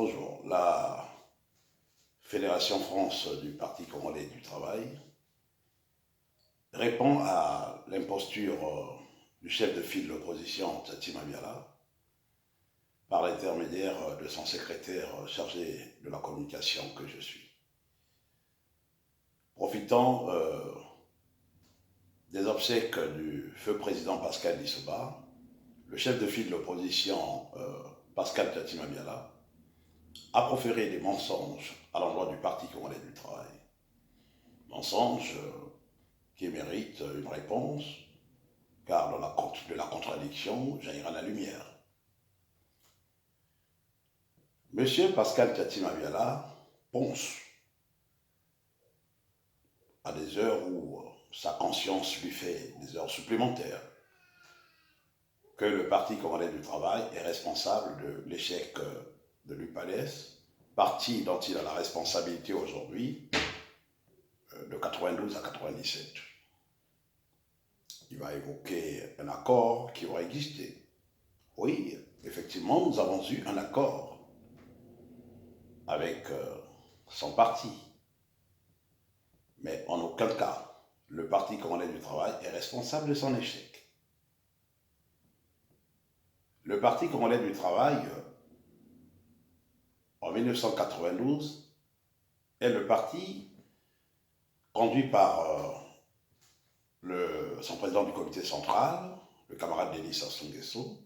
Bonjour. La Fédération France du Parti congolais du travail répond à l'imposture du chef de file de l'opposition, Tati Mabiala, par l'intermédiaire de son secrétaire chargé de la communication que je suis. Profitant des obsèques du feu président Pascal Lissouba, le chef de file de l'opposition, Pascal Tati Mabiala, a proféré des mensonges à l'endroit du Parti congolais du travail. Mensonges qui méritent une réponse, car de la contradiction jaillira la lumière. Monsieur Pascal Tati Mabiala pense, à des heures où sa conscience lui fait des heures supplémentaires, que le Parti congolais du travail est responsable de l'échec de l'UPADES, parti dont il a la responsabilité aujourd'hui, de 92 à 97. Il va évoquer un accord qui aurait existé. Oui, effectivement, nous avons eu un accord avec son parti. Mais en aucun cas, le Parti congolais du travail est responsable de son échec. Le Parti congolais du travail, en 1992, est le parti conduit par son président du comité central, le camarade Denis Sassou Nguesso,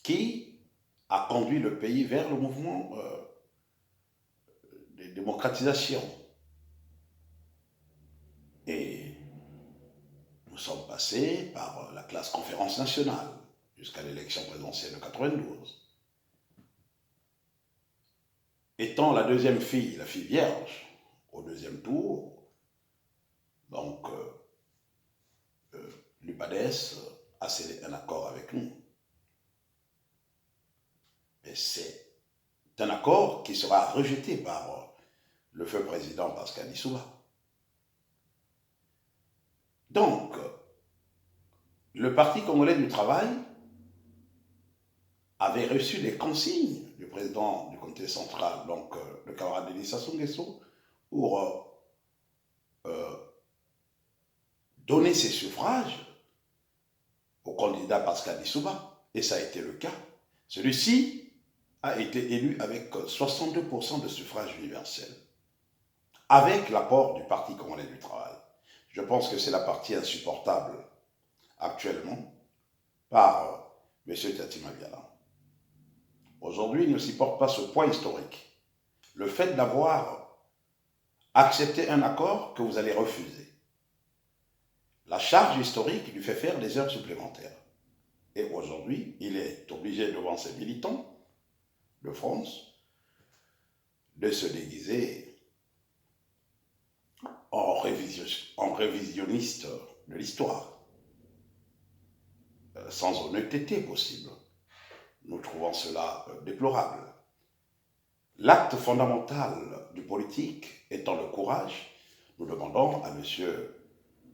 qui a conduit le pays vers le mouvement de démocratisation. Et nous sommes passés par la classe conférence nationale jusqu'à l'élection présidentielle de 92. Étant la deuxième fille, la fille vierge, au deuxième tour, donc l'UPADES a scellé un accord avec nous. Et c'est un accord qui sera rejeté par le feu président Pascal Lissouba. Donc, le Parti congolais du travail avait reçu des consignes du président du comité central, donc le camarade Denis Sassou Nguesso, pour donner ses suffrages au candidat Pascal Lissouba. Et ça a été le cas. Celui-ci a été élu avec 62% de suffrages universels, avec l'apport du Parti congolais du travail. Je pense que c'est la partie insupportable actuellement par M. Tati Mabiala. Aujourd'hui, il ne supporte pas ce poids historique. Le fait d'avoir accepté un accord que vous allez refuser. La charge historique lui fait faire des heures supplémentaires. Et aujourd'hui, il est obligé devant ses militants de France de se déguiser en révisionniste de l'histoire, sans honnêteté possible. Nous trouvons cela déplorable. L'acte fondamental du politique étant le courage, nous demandons à M.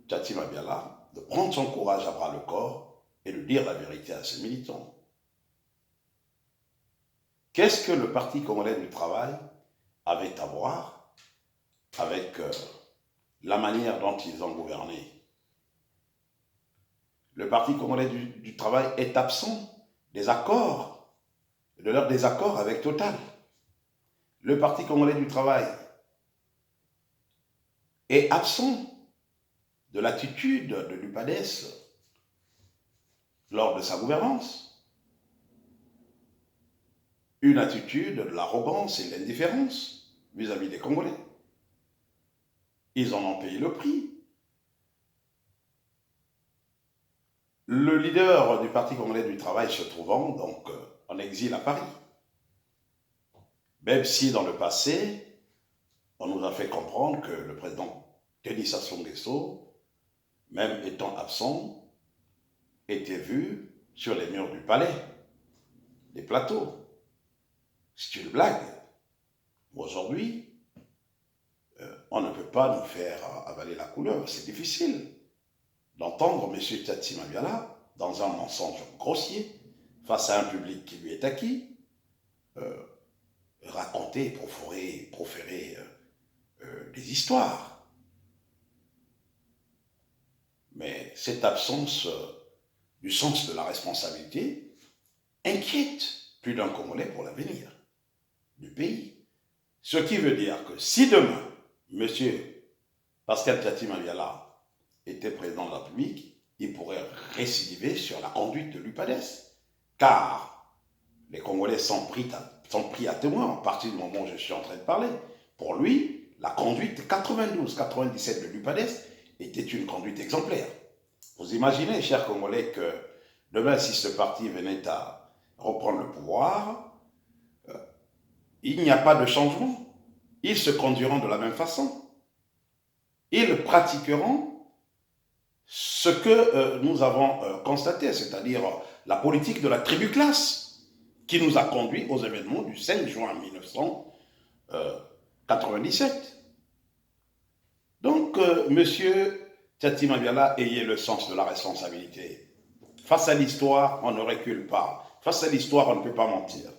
Tati Mabiala de prendre son courage à bras le corps et de dire la vérité à ses militants. Qu'est-ce que le Parti congolais du travail avait à voir avec la manière dont ils ont gouverné? Le Parti congolais du travail est absent des accords, de leur désaccord avec Total. Le Parti congolais du travail est absent de l'attitude de l'UPADES lors de sa gouvernance. Une attitude de l'arrogance et de l'indifférence vis-à-vis des Congolais. Ils en ont payé le prix. Le leader du Parti congolais du travail se trouvant donc en exil à Paris. Même si dans le passé, on nous a fait comprendre que le président Denis Sassou Nguesso, même étant absent, était vu sur les murs du palais, des plateaux. C'est une blague. Aujourd'hui, on ne peut pas nous faire avaler la couleur. C'est difficile d'entendre M. Tati Mabiala dans un mensonge grossier face à un public qui lui est acquis, raconter, proférer des histoires. Mais cette absence du sens de la responsabilité inquiète plus d'un Congolais pour l'avenir du pays. Ce qui veut dire que si demain, M. Pascal Tchati Mabiala était président de la République, il pourrait récidiver sur la conduite de l'UPADES. Car les Congolais sont pris à témoin à partir du moment où je suis en train de parler. Pour lui, la conduite 92-97 de l'UPADES était une conduite exemplaire. Vous imaginez, chers Congolais, que demain, si ce parti venait à reprendre le pouvoir, il n'y a pas de changement. Ils se conduiront de la même façon. Ils pratiqueront ce que nous avons constaté, c'est-à-dire la politique de la tribu-classe qui nous a conduit aux événements du 5 juin 1997. Donc, monsieur Tchati Mabiala, ayez le sens de la responsabilité. Face à l'histoire, on ne recule pas. Face à l'histoire, on ne peut pas mentir.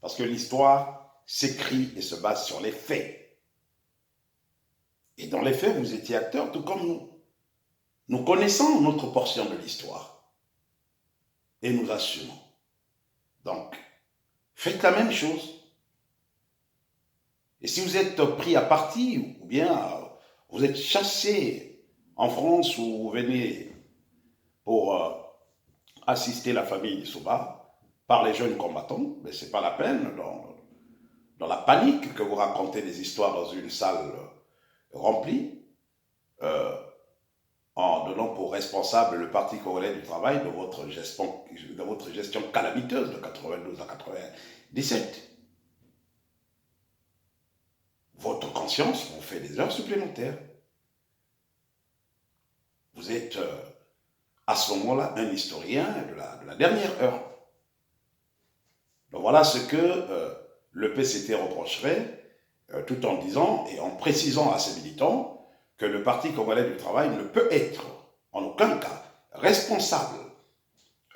Parce que l'histoire s'écrit et se base sur les faits. Et dans les faits, vous étiez acteurs, tout comme nous. Nous connaissons notre portion de l'histoire. Et nous assumons. Donc, faites la même chose. Et si vous êtes pris à partie, ou bien vous êtes chassé en France, ou vous venez pour assister la famille Issouba par les jeunes combattants, mais ce n'est pas la peine, dans la panique que vous racontez des histoires dans une salle remplie, en donnant pour responsable le Parti congolais du travail de votre gestion calamiteuse de 92 à 97. Votre conscience vous fait des heures supplémentaires. Vous êtes à ce moment-là un historien de la dernière heure. Donc voilà ce que le PCT reprocherait, tout en disant et en précisant à ses militants que le Parti congolais du travail ne peut être en aucun cas responsable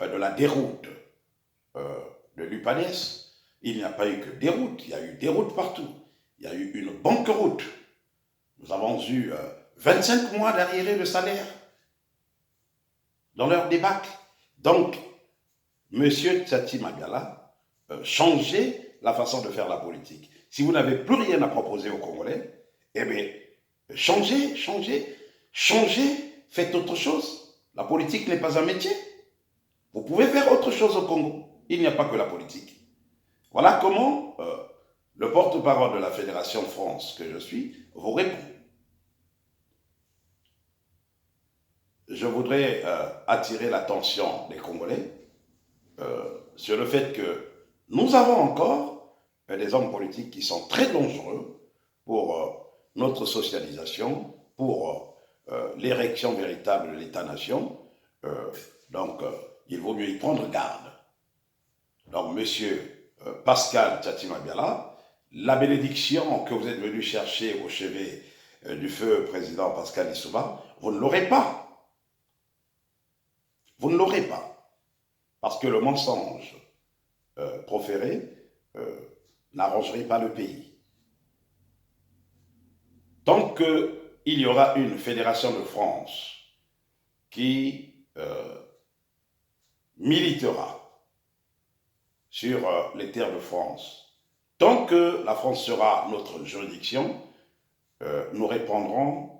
de la déroute de l'UPADES. Il n'y a pas eu que déroute, il y a eu déroute partout. Il y a eu une banqueroute. Nous avons eu 25 mois d'arriérés de salaire dans leur débac. Donc, M. Tchati Mabiala, changez la façon de faire la politique. Si vous n'avez plus rien à proposer aux Congolais, eh bien, changez, faites autre chose. La politique n'est pas un métier. Vous pouvez faire autre chose au Congo. Il n'y a pas que la politique. Voilà comment le porte-parole de la Fédération de France que je suis vous répond. Je voudrais attirer l'attention des Congolais sur le fait que nous avons encore des hommes politiques qui sont très dangereux pour notre socialisation, pour l'érection véritable de l'État-nation. Donc, il vaut mieux y prendre garde. Donc, monsieur Pascal Tchati Mabiala, la bénédiction que vous êtes venu chercher au chevet du feu président Pascal Issouba, vous ne l'aurez pas. Vous ne l'aurez pas. Parce que le mensonge proféré n'arrangerait pas le pays. Tant qu'il y aura une fédération de France qui militera sur les terres de France, tant que la France sera notre juridiction, nous répondrons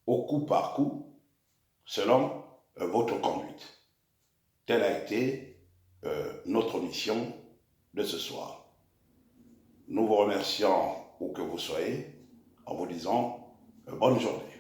au coup par coup selon votre conduite. Telle a été notre mission de ce soir. Nous vous remercions où que vous soyez en vous disant bonne journée.